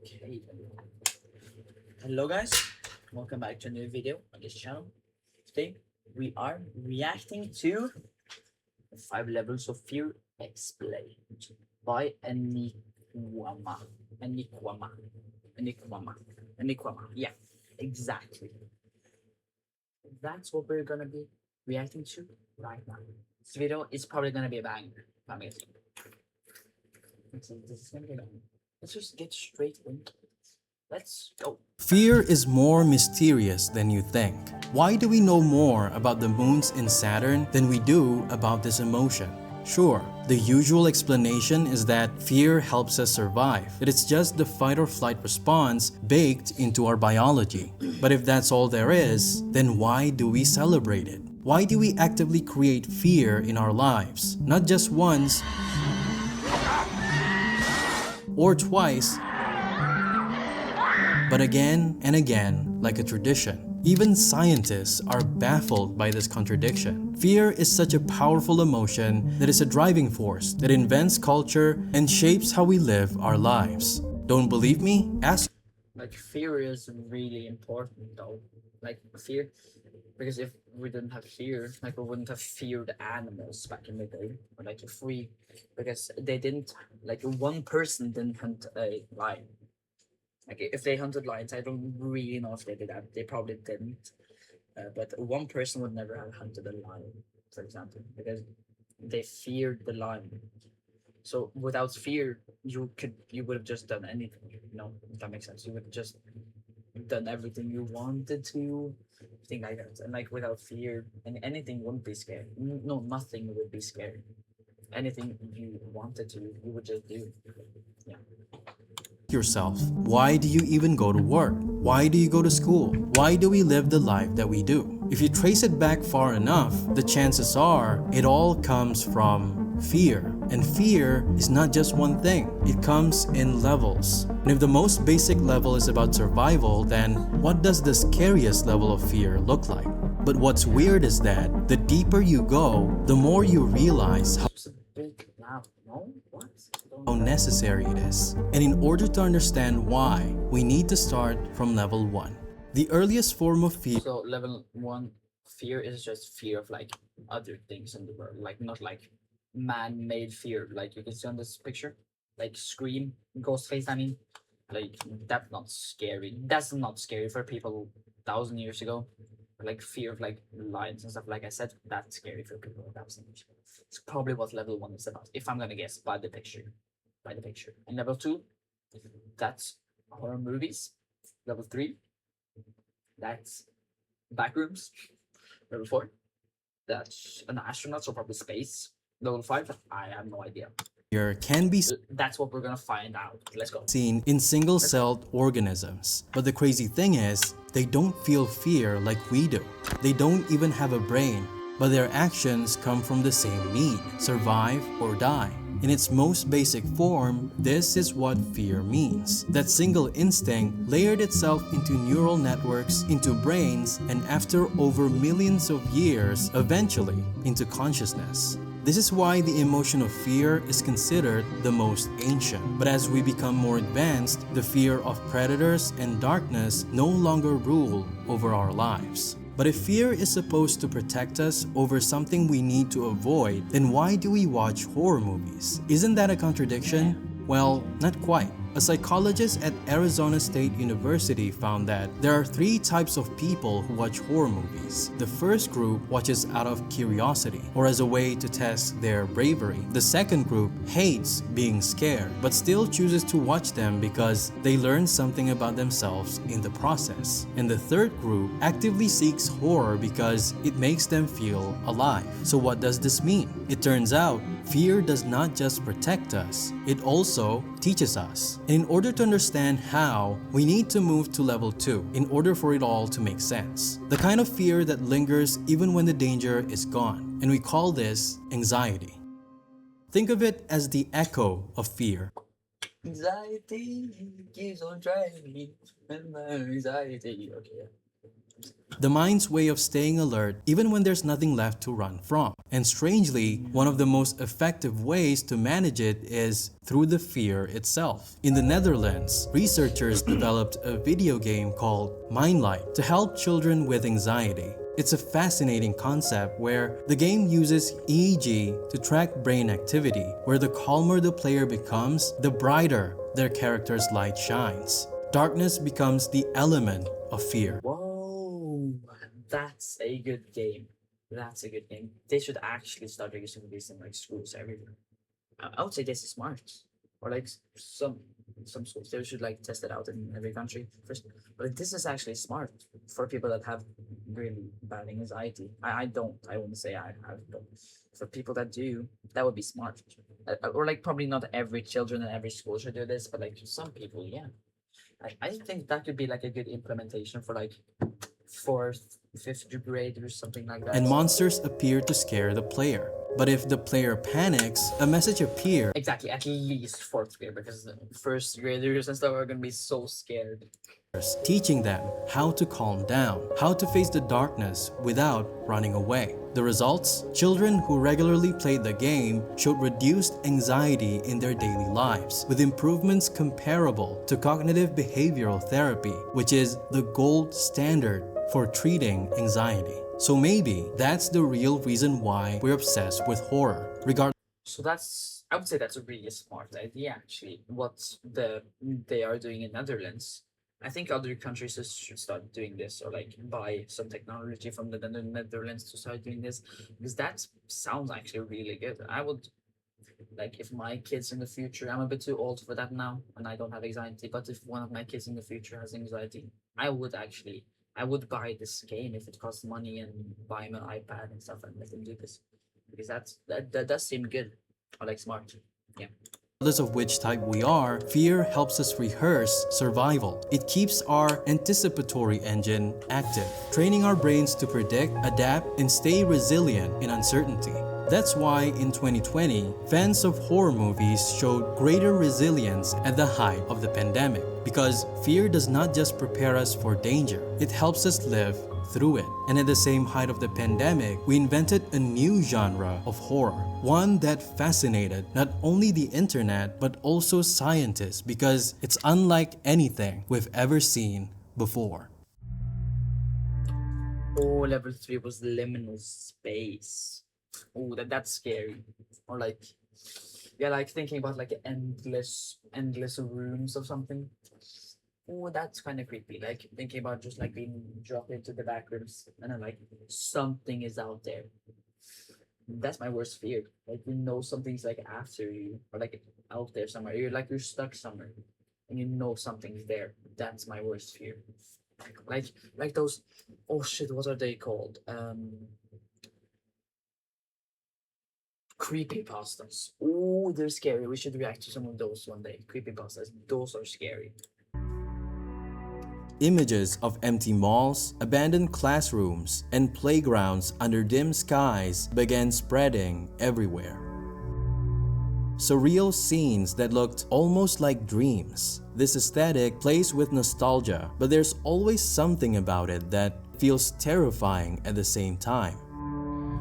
Okay. Hello guys, welcome back to a new video on this channel. Today we are reacting to the 5 levels of fear explained by Enikwama. Enikwama. Enikwama. Enikwama. Yeah, exactly. That's what we're gonna be reacting to right now. This video is probably gonna be a banger. I'm guessing. This is gonna be a banger. Let's just get straight into it. Let's go. Fear is more mysterious than you think. Why do we know more about the moons in Saturn than we do about this emotion? Sure, the usual explanation is that fear helps us survive. It's just the fight or flight response baked into our biology. But if that's all there is, then why do we celebrate it? Why do we actively create fear in our lives? Not just once or twice, but again and again, like a tradition. Even scientists are baffled by this contradiction. Fear is such a powerful emotion that is a driving force that invents culture and shapes how we live our lives. Don't believe me? Ask. Like fear is really important though. Like fear, because if we didn't have fear, like we wouldn't have feared animals back in the day. Or like if we, because they didn't, like one person didn't hunt a lion. Like if they hunted lions, I don't really know if they did that. They probably didn't. But one person would never have hunted a lion, for example, because they feared the lion. So without fear, you would have just done anything. You know, if that makes sense. You would have just done everything you wanted to, thing like that. And like without fear, and anything wouldn't be scary. No, nothing would be scary. Anything you wanted to, you would just do. Yeah. Yourself. Why do you even go to work? Why do you go to school? Why do we live the life that we do? If you trace it back far enough, the chances are it all comes from fear. And fear is not just one thing, it comes in levels. And if the most basic level is about survival, then what does the scariest level of fear look like? But what's weird is that the deeper you go, the more you realize It's a big loud. No, what? how necessary it is. And in order to understand why, we need to start from level 1. The earliest form of fear. So level 1 fear is just fear of like other things in the world, like not like man-made fear, like you can see on this picture, like Scream, Ghostface. I mean, like that's not scary. That's not scary for people 1,000 years ago. Like fear of like lions and stuff. Like I said, that's scary for people 1,000 years ago. It's probably what level 1 is about, if I'm gonna guess by the picture. By the picture. And level 2, that's horror movies. Level 3, that's backrooms. Level 4, that's an astronaut, so probably space. Level 5, I have no idea. Fear can be That's what we're gonna find out. Let's go. seen in single-celled organisms. But the crazy thing is, they don't feel fear like we do. They don't even have a brain, but their actions come from the same need: survive or die. In its most basic form, this is what fear means. That single instinct layered itself into neural networks, into brains, and after over millions of years, eventually into consciousness. This is why the emotion of fear is considered the most ancient. But as we become more advanced, the fear of predators and darkness no longer rule over our lives. But if fear is supposed to protect us over something we need to avoid, then why do we watch horror movies? Isn't that a contradiction? Well, not quite. A psychologist at Arizona State University found that there are 3 types of people who watch horror movies. The first group watches out of curiosity or as a way to test their bravery. The second group hates being scared but still chooses to watch them because they learn something about themselves in the process. And the third group actively seeks horror because it makes them feel alive. So what does this mean? It turns out fear does not just protect us, it also teaches us. And in order to understand how, we need to move to level 2 in order for it all to make sense. The kind of fear that lingers even when the danger is gone. And we call this anxiety. Think of it as the echo of fear. Anxiety keeps on driving me, and my anxiety. Okay. The mind's way of staying alert even when there's nothing left to run from. And strangely, one of the most effective ways to manage it is through the fear itself. In the Netherlands, researchers developed a video game called Mindlight to help children with anxiety. It's a fascinating concept where the game uses EEG to track brain activity, where the calmer the player becomes, the brighter their character's light shines. Darkness becomes the element of fear. Whoa, that's a good game. That's a good game. They should actually start using this in like schools everywhere. I would say this is smart, or like some schools they should like test it out in every country first. But this is actually smart for people that have really bad anxiety. I don't. I wouldn't say I have, but for people that do, that would be smart. Or like probably not every children in every school should do this, but like some people, yeah. I think that could be like a good implementation for like fourth, fifth grade or something like that. And monsters appear to scare the player. But if the player panics, a message appears Exactly, at least fourth grade, because the first graders and stuff are gonna be so scared. teaching them how to calm down, how to face the darkness without running away. The results? Children who regularly played the game showed reduced anxiety in their daily lives, with improvements comparable to cognitive behavioral therapy, which is the gold standard for treating anxiety. So maybe that's the real reason why we're obsessed with horror, regardless. So that's, I would say that's a really smart idea actually. What they are doing in Netherlands. I think other countries should start doing this, or like buy some technology from the Netherlands to start doing this, because that sounds actually really good. I would like, if my kids in the future, I'm a bit too old for that now and I don't have anxiety, but if one of my kids in the future has anxiety, I would buy this game if it costs money, and buy him an iPad and stuff and let him do this, because that does seem good, or like smart. Yeah. Regardless of which type we are, fear helps us rehearse survival. It keeps our anticipatory engine active, training our brains to predict, adapt, and stay resilient in uncertainty. That's why in 2020, fans of horror movies showed greater resilience at the height of the pandemic. Because fear does not just prepare us for danger, it helps us live through it. And at the same height of the pandemic, we invented a new genre of horror, one that fascinated not only the internet but also scientists, because it's unlike anything we've ever seen before. Oh, level 3 was liminal space. Oh, that's scary. Or like, yeah, like thinking about like endless rooms or something. Oh, that's kind of creepy. Like thinking about just like being dropped into the back rooms and then like something is out there. That's my worst fear. Like you know something's like after you, or like out there somewhere. You're stuck somewhere and you know something's there. That's my worst fear. Like those, oh shit, what are they called? Creepypastas. Oh, they're scary. We should react to some of those one day. Creepypastas. Those are scary. Images of empty malls, abandoned classrooms, and playgrounds under dim skies began spreading everywhere. Surreal scenes that looked almost like dreams. This aesthetic plays with nostalgia, but there's always something about it that feels terrifying at the same time.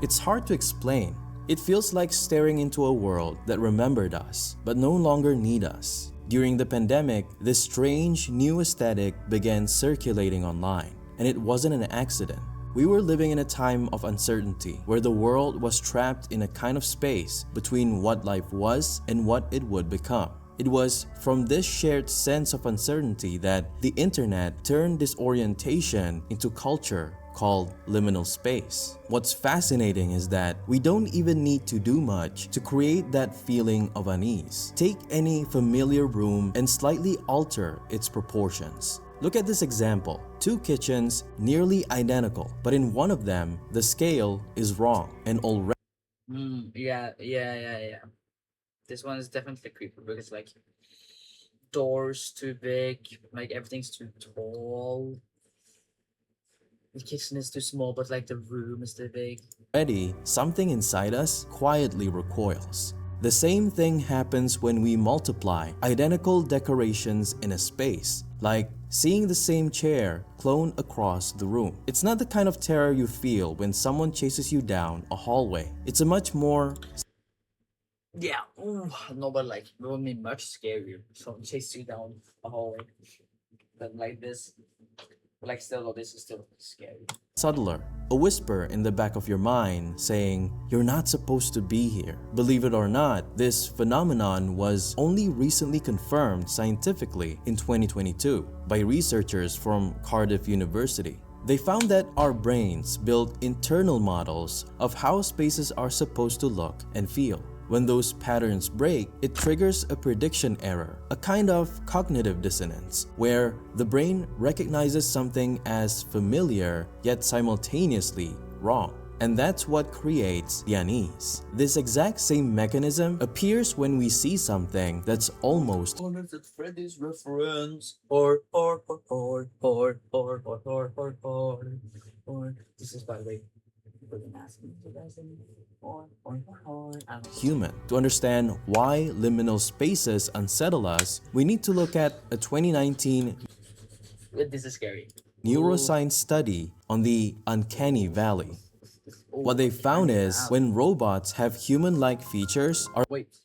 It's hard to explain. It feels like staring into a world that remembered us, but no longer need us. During the pandemic, this strange new aesthetic began circulating online, and it wasn't an accident. We were living in a time of uncertainty, where the world was trapped in a kind of space between what life was and what it would become. It was from this shared sense of uncertainty that the internet turned disorientation into culture called liminal space. What's fascinating is that we don't even need to do much to create that feeling of unease. Take any familiar room and slightly alter its proportions. Look at this example. Two kitchens nearly identical, but in one of them, the scale is wrong and already Yeah. This one is definitely creepy because like doors too big, like everything's too tall. The kitchen is too small, but like the room is too big. something inside us quietly recoils. The same thing happens when we multiply identical decorations in a space, like seeing the same chair clone across the room. It's not the kind of terror you feel when someone chases you down a hallway. It's a much more Yeah, ooh, no, but like it would be much scarier. Someone chase you down a hallway than like this. But like still, though, this is still scary. subtler, a whisper in the back of your mind saying, "You're not supposed to be here." Believe it or not, this phenomenon was only recently confirmed scientifically in 2022 by researchers from Cardiff University. They found that our brains build internal models of how spaces are supposed to look and feel. When those patterns break, it triggers a prediction error, a kind of cognitive dissonance, where the brain recognizes something as familiar yet simultaneously wrong. And that's what creates the unease. This exact same mechanism appears when we see something that's almost Or is it Freddy's reference? Or. This is by the way. human. To understand why liminal spaces unsettle us, we need to look at a 2019 This is scary. neuroscience study on the uncanny valley. Ooh, What they found is wow. when robots have human-like features, our Wait.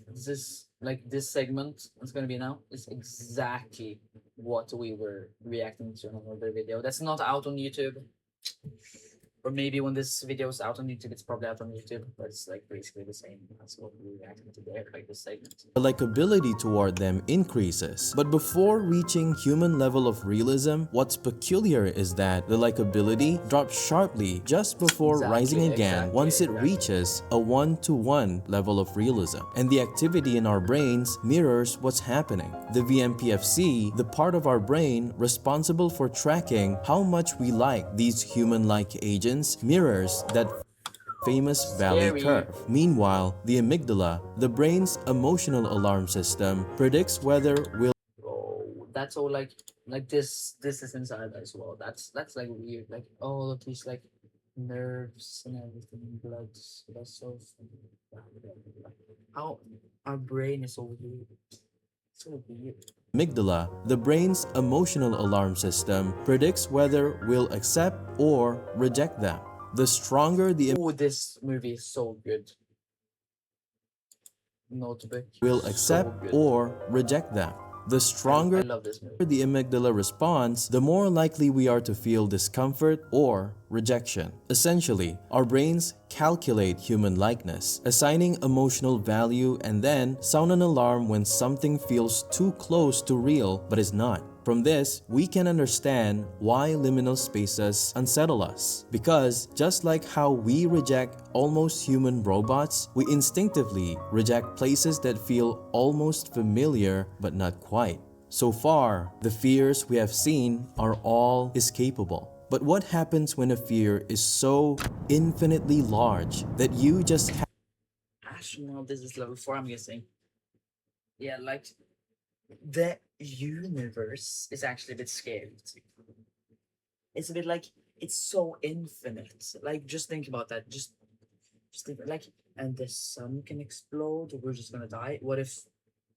This is like this segment that's gonna be now is exactly what we were reacting to in another video. That's not out on YouTube. Or maybe when this video is out on YouTube, it's probably out on YouTube, but it's like basically the same as what we reacting to there, like this segment. likability toward them increases. But before reaching human level of realism, what's peculiar is that the likability drops sharply just before rising again once it reaches a 1-to-1 level of realism. And the activity in our brains mirrors what's happening. The VMPFC, the part of our brain responsible for tracking how much we like these human-like agents, mirrors that famous valley Scary. curve. Meanwhile, the amygdala, the brain's emotional alarm system, predicts whether we'll Oh, that's all like this is inside as well. That's like weird. Like all of these like nerves and everything, blood vessels. How our brain is so weird. So weird. amygdala, the brain's emotional alarm system, predicts whether we'll accept or reject them. The stronger the Oh, this movie is so good. Notebook. will So accept good. or reject them. The stronger I love this movie. the amygdala responds, the more likely we are to feel discomfort or rejection. Essentially, our brains calculate human likeness, assigning emotional value and then sound an alarm when something feels too close to real but is not. From this, we can understand why liminal spaces unsettle us. Because just like how we reject almost human robots, we instinctively reject places that feel almost familiar but not quite. So far, the fears we have seen are all escapable. But what happens when a fear is so infinitely large that you just Astronaut, this is level 4, I'm guessing. Yeah, like the universe is actually a bit scary too. It's a bit like it's so infinite. Like just think about that. Just think like and the sun can explode, we're just gonna die. What if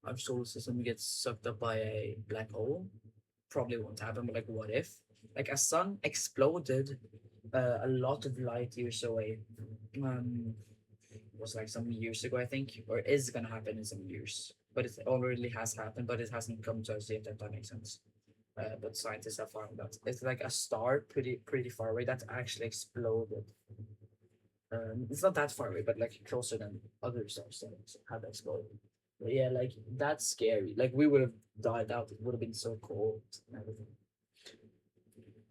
our solar system gets sucked up by a black hole? Probably won't happen, but like what if? Like a sun exploded a lot of light years away. Was like some years ago, I think, or is gonna happen in some years. But it already has happened, but it hasn't come to us yet. If that makes sense. But scientists have found that it's like a star pretty far away that actually exploded. It's not that far away, but like closer than other stars that have exploded. But yeah, like that's scary. Like we would have died out. It would have been so cold and everything.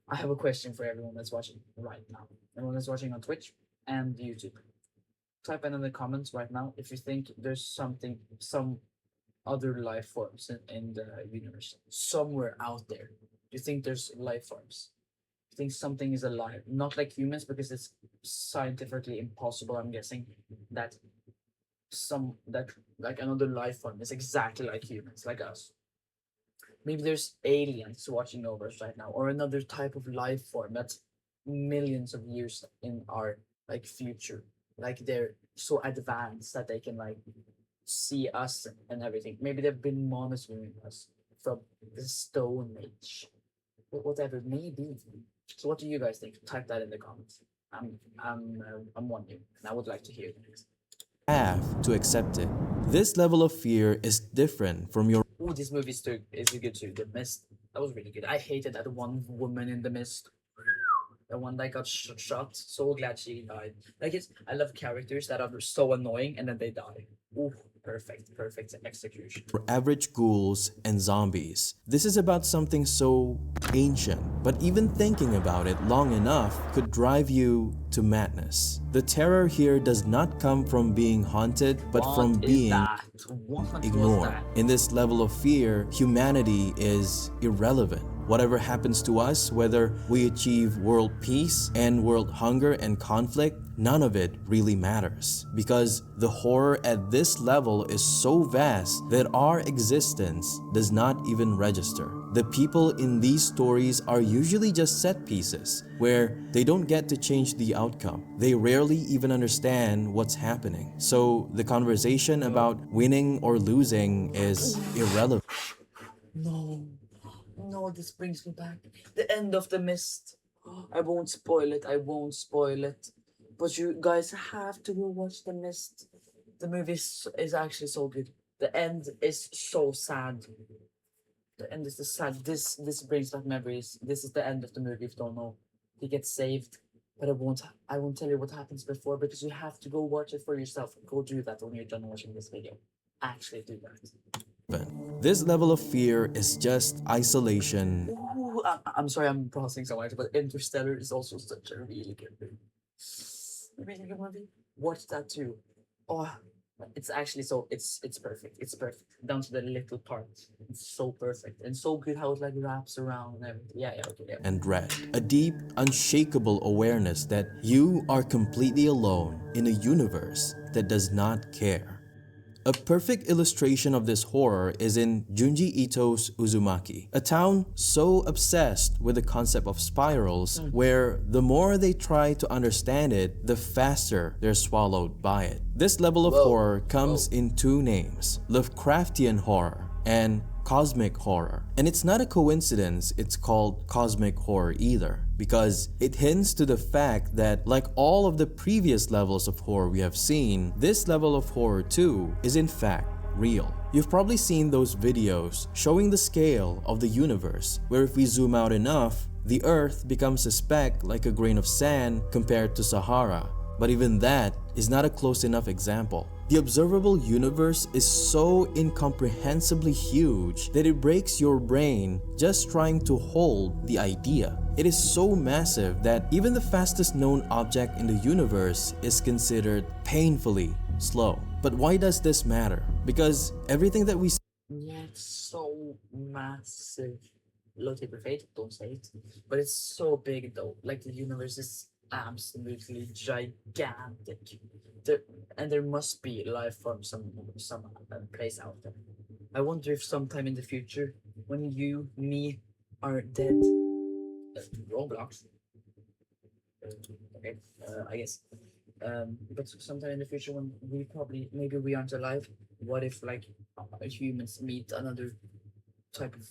I have a question for everyone that's watching right now. Everyone that's watching on Twitch and YouTube. Type in the comments right now if you think there's some other life forms in the universe somewhere out there. Do you think there's life forms? Do you think something is alive? Not like humans because it's scientifically impossible, I'm guessing, that that like another life form is exactly like humans, like us. Maybe there's aliens watching over us right now, or another type of life form that's millions of years in our like future. Like they're so advanced that they can like see us and everything. Maybe they've been monitoring us from the Stone Age, whatever, maybe. So, what do you guys think? Type that in the comments. I'm wondering, and I would like to hear it. have to accept it. This level of fear is different from your Oh, this movie is good too. The Mist. That was really good. I hated that one woman in the Mist. The one that got shot. So glad she died. Like it's. I love characters that are so annoying and then they die. Ooh, perfect execution. average ghouls and zombies. This is about something so ancient, but even thinking about it long enough could drive you to madness. The terror here does not come from being haunted, but from What is being that? What was ignored. that? In this level of fear, humanity is irrelevant. Whatever happens to us, whether we achieve world peace and world hunger and conflict, none of it really matters. Because the horror at this level is so vast that our existence does not even register. The people in these stories are usually just set pieces, where they don't get to change the outcome. They rarely even understand what's happening. So the conversation about winning or losing is irrelevant. No, no, this brings me back. The end of the Mist. I won't spoil it. I won't spoil it. But you guys have to go watch the Mist. The movie is actually so good. The end is so sad. The end is the sad. This brings back memories. This is the end of the movie. If you don't know, he gets saved. But I won't tell you what happens before because you have to go watch it for yourself. Go do that when you're done watching this video. Actually do that. This level of fear is just isolation. Ooh, I'm sorry, I'm processing so much, but Interstellar is also such a really good movie. A really good movie. Watch that too. Oh, it's actually so it's perfect. It's perfect down to the little parts. It's so perfect and so good how it like wraps around and everything. Yeah, okay, yeah. And dread. A deep, unshakable awareness that you are completely alone in a universe that does not care. A perfect illustration of this horror is in Junji Ito's Uzumaki, a town so obsessed with the concept of spirals where the more they try to understand it, the faster they're swallowed by it. This level of horror comes in two names, Lovecraftian horror and cosmic horror. And it's not a coincidence it's called cosmic horror either, because it hints to the fact that like all of the previous levels of horror we have seen, this level of horror too is in fact real. You've probably seen those videos showing the scale of the universe, where if we zoom out enough, the Earth becomes a speck like a grain of sand compared to Sahara. But even that is not a close enough example. The observable universe is so incomprehensibly huge that it breaks your brain just trying to hold the idea. It is so massive that even the fastest known object in the universe is considered painfully slow. But why does this matter? Because everything that we Yeah, it's so massive. Low table fate, don't say it. But it's so big though. Like the universe is absolutely gigantic. There must be life from some place out there. I wonder if sometime in the future, when you, me, are dead, Roblox. Okay, I guess. But sometime in the future, when we probably maybe we aren't alive, what if like humans meet another type of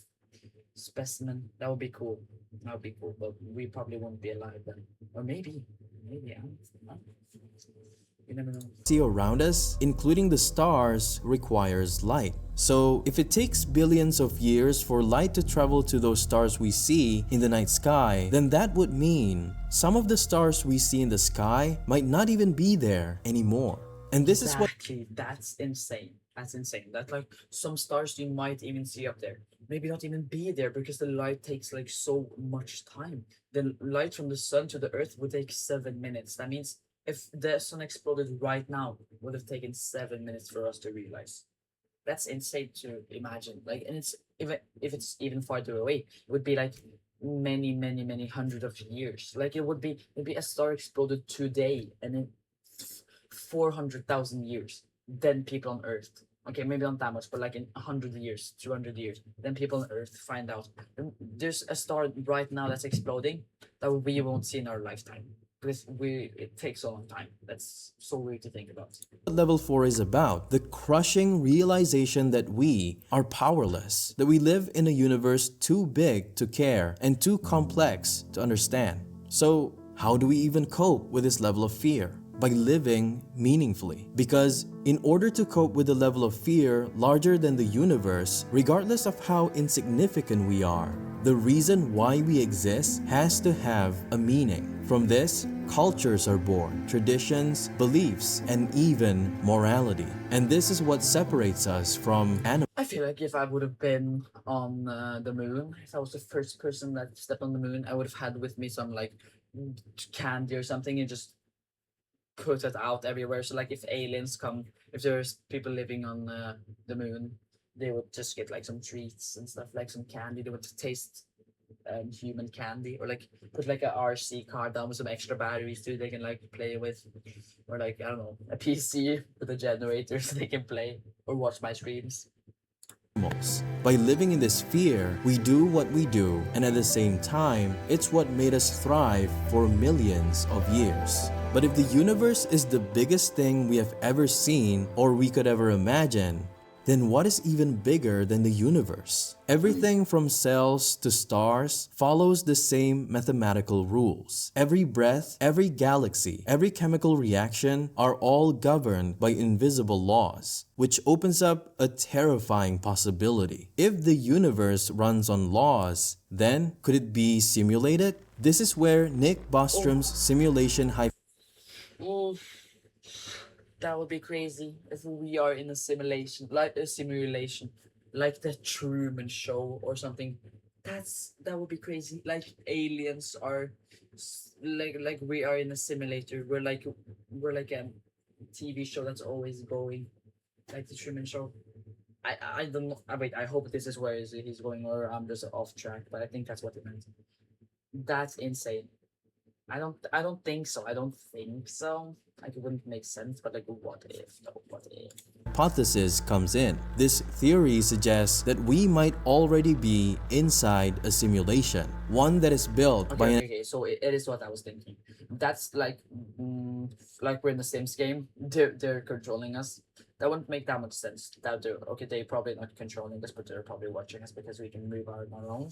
specimen? That would be cool. That would be cool. But we probably won't be alive then, or maybe, I don't know. You never know. see around us, including the stars, requires light. So if it takes billions of years for light to travel to those stars we see in the night sky, then that would mean some of the stars we see in the sky might not even be there anymore. And this is what Exactly. That's insane. That's insane. That like some stars you might even see up there, maybe not even be there because the light takes like so much time. The light from the sun to the earth would take 7 minutes. That means if the sun exploded right now, it would have taken 7 minutes for us to realize. That's insane to imagine. Like, and it's if it's even farther away, it would be like many hundred of years. Like it would be maybe a star exploded today, and in 400,000 years, then people on Earth. Okay, maybe not that much, but like in 100 years, 200 years, then people on Earth find out there's a star right now that's exploding that we won't see in our lifetime. because it takes a long time. That's so weird to think about. What level 4 is about: the crushing realization that we are powerless, that we live in a universe too big to care and too complex to understand. So, how do we even cope with this level of fear? By living meaningfully. Because in order to cope with the level of fear larger than the universe, regardless of how insignificant we are, the reason why we exist has to have a meaning. From this, cultures are born, traditions, beliefs, and even morality. And this is what separates us from animals. I feel like if I would have been on the moon, if I was the first person that stepped on the moon, I would have had with me some like candy or something and just put it out everywhere. So like if aliens come, if there's people living on the moon, they would just get like some treats and stuff, like some candy. They would taste human candy, or like put like a RC card down with some extra batteries too. They can like play with, or like I don't know, a PC with a generator so they can play or watch my streams. By living in this fear, we do what we do, and at the same time, it's what made us thrive for millions of years. But if the universe is the biggest thing we have ever seen or we could ever imagine, then what is even bigger than the universe? Everything from cells to stars follows the same mathematical rules. Every breath, every galaxy, every chemical reaction are all governed by invisible laws, which opens up a terrifying possibility. If the universe runs on laws, then could it be simulated? This is where Nick Bostrom's simulation hypothesis. Oh, that would be crazy if we are in a simulation, like the Truman Show or something. That would be crazy. Like aliens are, like we are in a simulator. We're like a TV show that's always going, like the Truman Show. I don't know. Wait, I hope this is where he's going, or I'm just off track. But I think that's what he meant. That's insane. I don't think so. I don't think so. Like it wouldn't make sense, but like what if though? What if? Hypothesis comes in. This theory suggests that we might already be inside a simulation, one that is built by an Okay. So it is what I was thinking. That's like we're in the Sims game. They're controlling us. That wouldn't make that much sense. That they're probably not controlling us, but they're probably watching us because we can move out on our own.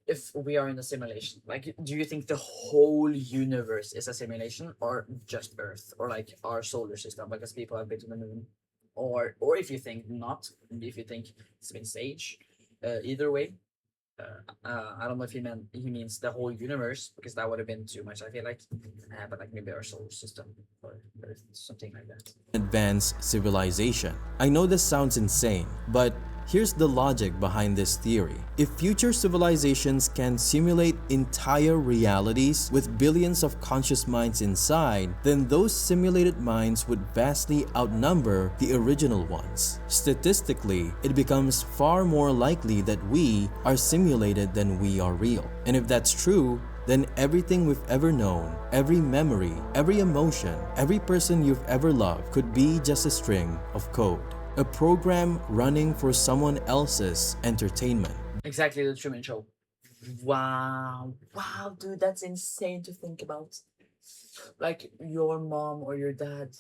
If we are in a simulation, like do you think the whole universe is a simulation or just Earth or like our solar system because people have been to the moon, or if you think not, if you think it's been staged, either way, I don't know if he means the whole universe because that would have been too much, I feel like, but like maybe our solar system or Earth, something like that. advanced civilization. I know this sounds insane, but here's the logic behind this theory. If future civilizations can simulate entire realities with billions of conscious minds inside, then those simulated minds would vastly outnumber the original ones. Statistically, it becomes far more likely that we are simulated than we are real. And if that's true, then everything we've ever known, every memory, every emotion, every person you've ever loved could be just a string of code. A program running for someone else's entertainment. Exactly, the Truman Show. Wow, dude, that's insane to think about. Like your mom or your dad,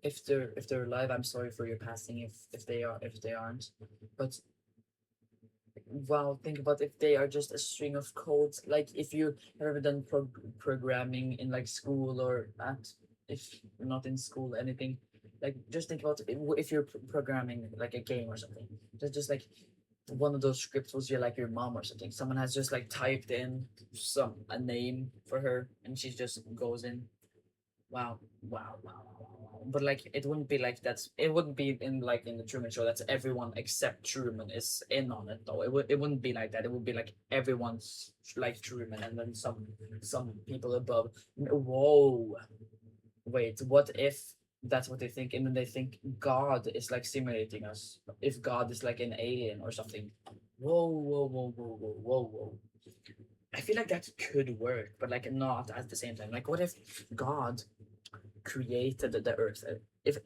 if they're alive, I'm sorry for your passing. If they aren't, but wow, think about if they are just a string of codes. Like if you have ever done programming in like school or at, if not in school, anything. Like just think about if you're programming like a game or something. Just like one of those scripts was your like your mom or something. Someone has just like typed in a name for her and she just goes in. Wow. But like it wouldn't be like that's it wouldn't be in like in the Truman Show that's everyone except Truman is in on it though. It wouldn't be like that. It would be like everyone's like Truman and then some people above. Whoa. Wait, what if that's what they think and then they think God is like simulating us? If God is like an alien or something. Whoa. I feel like that could work, but like not at the same time. Like what if God created the earth? If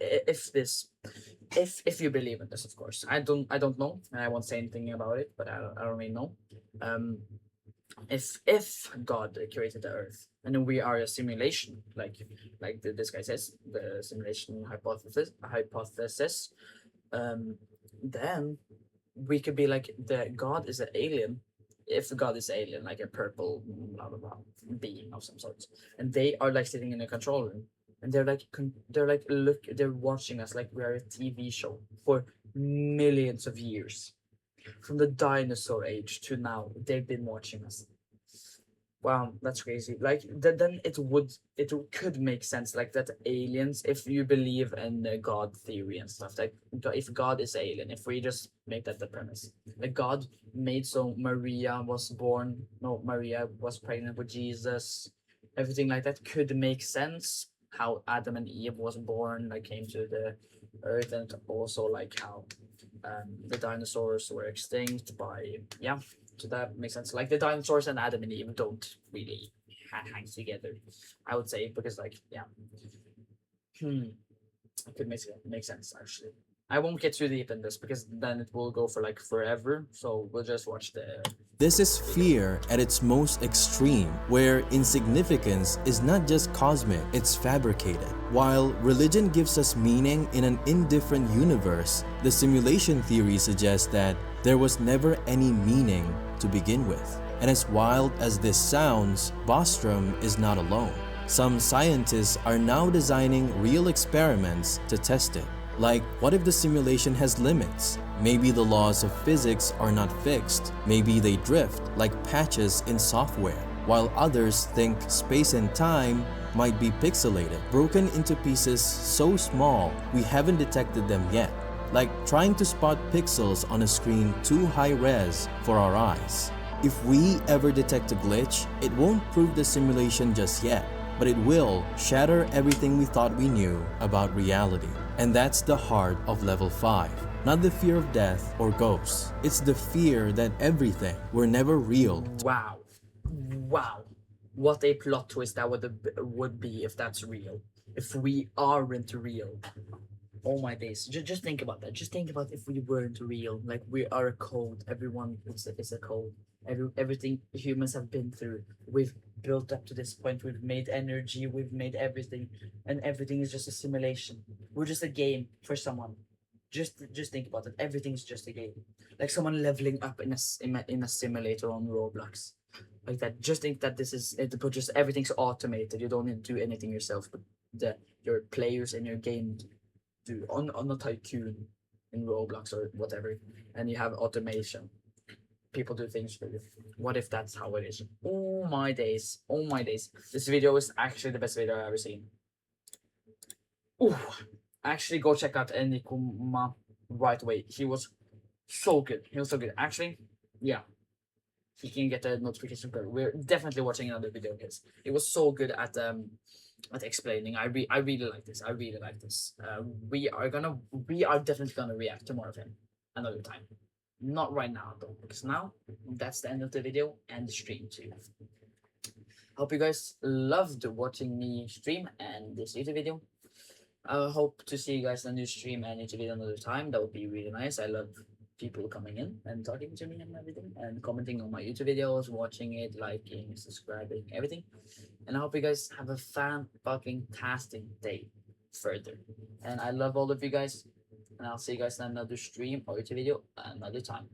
you believe in this, of course. I don't know and I won't say anything about it, but I don't really know. um if God created the Earth and then we are a simulation, like this guy says, the simulation hypothesis, um, then we could be like the God is an alien. If God is alien, like a purple blah blah blah being of some sort, and they are like sitting in a control room, and they're like look, they're watching us like we are a TV show for millions of years, from the dinosaur age to now. They've been watching us. Wow, that's crazy. Like then it could make sense like that aliens, if you believe in the God theory and stuff, like if God is alien, if we just make that the premise, like God made so Maria was pregnant with Jesus, everything like that could make sense. How Adam and Eve was born, like came to the earth, and also like how the dinosaurs were extinct by yeah, so that makes sense. Like the dinosaurs and Adam and Eve don't really hang together, I would say, because like yeah, it could make sense actually. I won't get too deep in this because then it will go for like forever. So we'll just watch the. This is fear at its most extreme, where insignificance is not just cosmic, it's fabricated. While religion gives us meaning in an indifferent universe, the simulation theory suggests that there was never any meaning to begin with. And as wild as this sounds, Bostrom is not alone. Some scientists are now designing real experiments to test it. Like, what if the simulation has limits? Maybe the laws of physics are not fixed. Maybe they drift like patches in software, while others think space and time might be pixelated, broken into pieces so small we haven't detected them yet. Like trying to spot pixels on a screen too high res for our eyes. If we ever detect a glitch, it won't prove the simulation just yet, but it will shatter everything we thought we knew about reality. And that's the heart of level 5. Not the fear of death or ghosts. It's the fear that everything were never real. Wow, wow, what a plot twist that would be if that's real. If we aren't real. Oh my days. Just think about that. Just think about if we weren't real. Like we are a code. Everyone is a code. Everything humans have been through. We've built up to this point. We've made energy. We've made everything, and everything is just a simulation. We're just a game for someone. Just think about it. Everything's just a game. Like someone leveling up in a simulator on Roblox. Like that. Just think that this is it. But just everything's automated. You don't need to do anything yourself. But your players in your game do on a tycoon in Roblox or whatever, and you have automation. People do things for you. What if that's how it is? Oh my days! Oh my days! This video is actually the best video I've ever seen. Ooh, actually, go check out Enikuma right away. He was so good. He was so good. Actually, yeah, he can get a notification bell. We're definitely watching another video of his. It was so good at explaining. I really like this. I really like this. We are definitely gonna react to more of him another time. Not right now though, because now that's the end of the video and the stream too. Hope you guys loved watching me stream and this YouTube video. I hope to see you guys in a new stream and YouTube video another time. That would be really nice. I love people coming in and talking to me and everything and commenting on my YouTube videos, watching it, liking, subscribing, everything. And I hope you guys have a fan-fucking-tastic day further. And I love all of you guys. And I'll see you guys in another stream or YouTube video another time.